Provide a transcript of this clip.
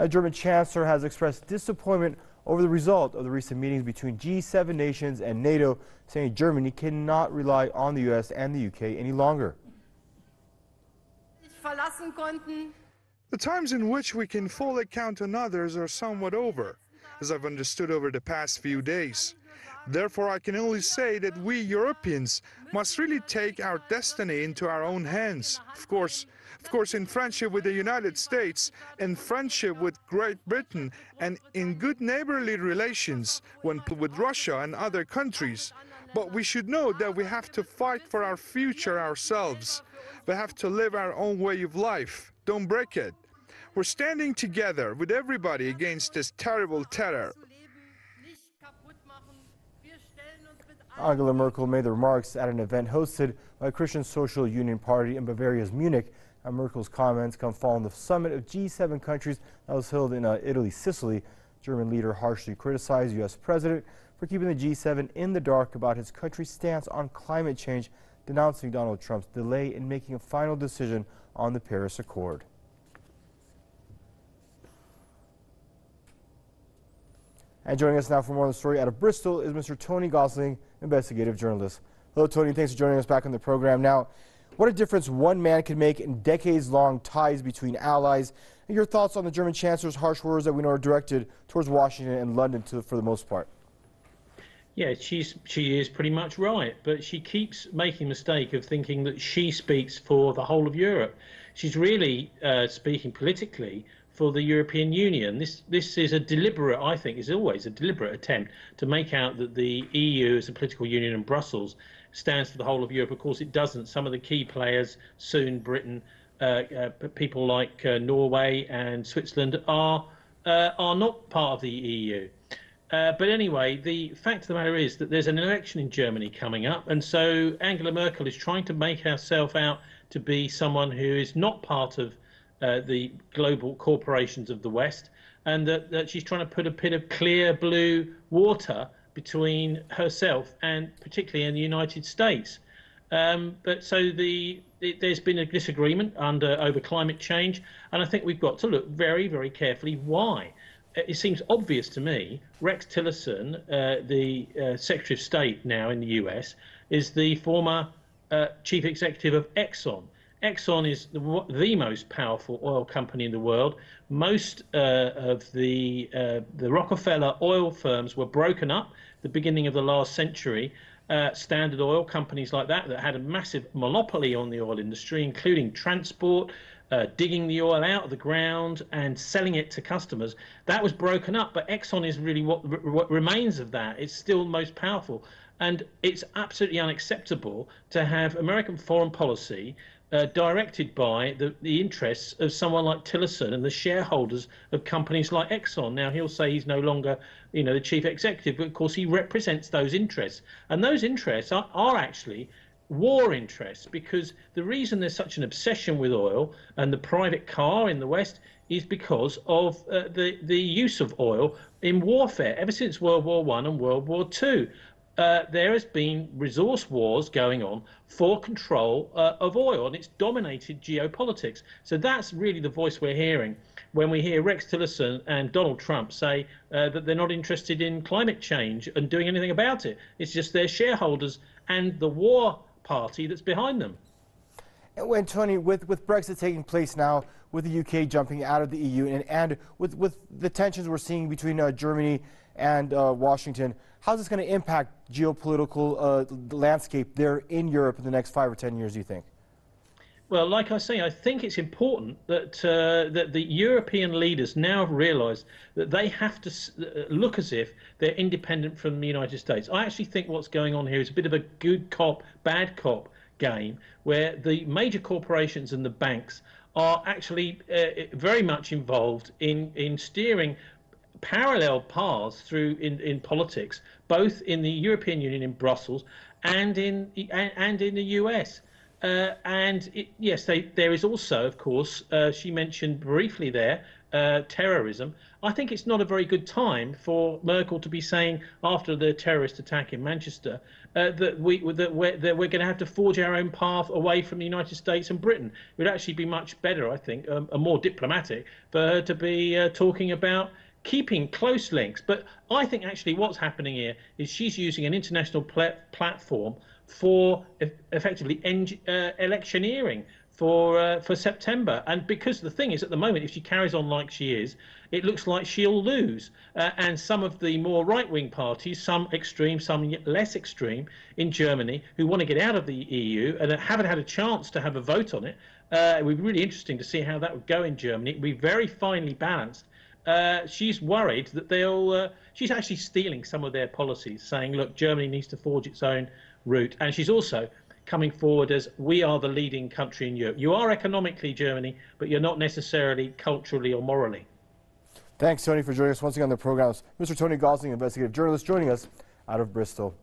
The German Chancellor has expressed disappointment over the result of the recent meetings between G7 nations and NATO, saying Germany cannot rely on the U.S. and the U.K. any longer. The times in which we can fully count on others are somewhat over, as I've understood over the past few days. Therefore, I can only say that we Europeans must really take our destiny into our own hands. Of course, in friendship with the United States, in friendship with Great Britain, and in good neighborly relations with Russia and other countries. But we should know that we have to fight for our future ourselves. We have to live our own way of life. Don't break it. We're standing together with everybody against this terrible terror. Angela Merkel made the remarks at an event hosted by Christian Social Union Party in Bavaria's Munich. Merkel's comments come following the summit of G7 countries that was held in Italy's Sicily. German leader harshly criticized U.S. President for keeping the G7 in the dark about his country's stance on climate change, denouncing Donald Trump's delay in making a final decision on the Paris Accord. And joining us now for more on the story out of Bristol is Mr. Tony Gosling, investigative journalist. Hello, Tony. Thanks for joining us back on the program. Now, what a difference one man can make in decades-long ties between allies. And your thoughts on the German Chancellor's harsh words that we know are directed towards Washington and London for the most part? Yeah, she is pretty much right, but she keeps making the mistake of thinking that she speaks for the whole of Europe. She's really speaking politically for the European Union. This is a deliberate, I think, is always a deliberate attempt to make out that the EU as a political union in Brussels stands for the whole of Europe. Of course, it doesn't. Some of the key players, soon Britain, people like Norway and Switzerland, are not part of the EU. But anyway, the fact of the matter is that there's an election in Germany coming up, and so Angela Merkel is trying to make herself out to be someone who is not part of the global corporations of the West, and that she's trying to put a bit of clear blue water between herself and particularly in the United States. But so there's been a disagreement over climate change, and I think we've got to look very, very carefully why. It seems obvious to me. Rex Tillerson, the Secretary of State now in the US, is the former chief executive of Exxon. Exxon is the most powerful oil company in the world. Most of the Rockefeller oil firms were broken up at the beginning of the last century. Standard Oil, companies like that had a massive monopoly on the oil industry, including transport, digging the oil out of the ground and selling it to customers. That was broken up, but Exxon is really what remains of that. It's still the most powerful. And it's absolutely unacceptable to have American foreign policy directed by the interests of someone like Tillerson and the shareholders of companies like Exxon. Now, he'll say he's no longer, the chief executive, but of course he represents those interests. And those interests are actually war interests, because the reason there's such an obsession with oil and the private car in the West is because of the use of oil in warfare. Ever since World War I and World War II, there has been resource wars going on for control of oil, and it's dominated geopolitics. So that's really the voice we're hearing when we hear Rex Tillerson and Donald Trump say that they're not interested in climate change and doing anything about it. It's just their shareholders and the war party that's behind them. And when, Tony, with Brexit taking place now, with the UK jumping out of the EU, and with the tensions we're seeing between Germany and Washington, how's this going to impact geopolitical landscape there in Europe in the next 5 or 10 years, do you think? Well, like I say, I think it's important that that the European leaders now have realised that they have to look as if they're independent from the United States. I actually think what's going on here is a bit of a good cop, bad cop game, where the major corporations and the banks are actually very much involved in steering parallel paths through in politics, both in the European Union in Brussels and in the US. Yes, there is also, of course, she mentioned briefly there, terrorism, I think it's not a very good time for Merkel to be saying after the terrorist attack in Manchester that we're going to have to forge our own path away from the United States and Britain. It would actually be much better, I think, and more diplomatic for her to be talking about keeping close links. But I think actually what's happening here is she's using an international platform for effectively electioneering for September. And because the thing is, at the moment, if she carries on like she is, it looks like she'll lose. And some of the more right-wing parties, some extreme, some less extreme in Germany, who want to get out of the EU and haven't had a chance to have a vote on it, it would be really interesting to see how that would go in Germany. It would be very finely balanced. She's worried that she's actually stealing some of their policies, saying, look, Germany needs to forge its own route. And she's also coming forward as, we are the leading country in Europe. You are economically Germany, but you're not necessarily culturally or morally. Thanks, Tony, for joining us once again on the program. Mr. Tony Gosling, investigative journalist, joining us out of Bristol.